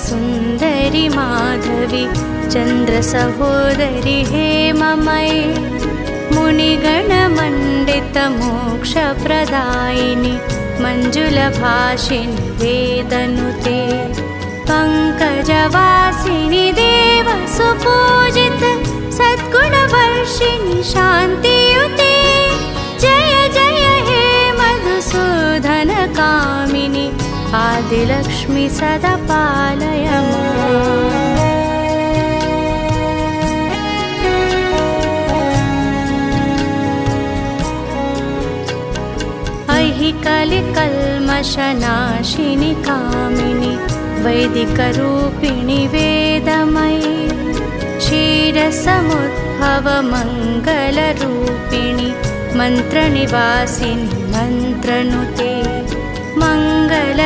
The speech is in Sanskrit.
सुन्दरि माधवी चन्द्रसहोदरि हेममयी मुनिगणमण्डित मोक्षप्रदायिनि मञ्जुलभाषिणि वेदनुते पङ्कजवासिनि देवसुपूजित सद्गुणवर्षिणि शान्तियुते जय जय हे मधुसूदनकामिनि आदिलक्ष्मि सदा पालय माम्। कलिकल्मषनाशिनि कामिनि वैदिकरूपिणि वेदमयी क्षीरसमुद्भव मङ्गलरूपिणि मन्त्रनिवासिनि मन्त्रनुते मङ्गल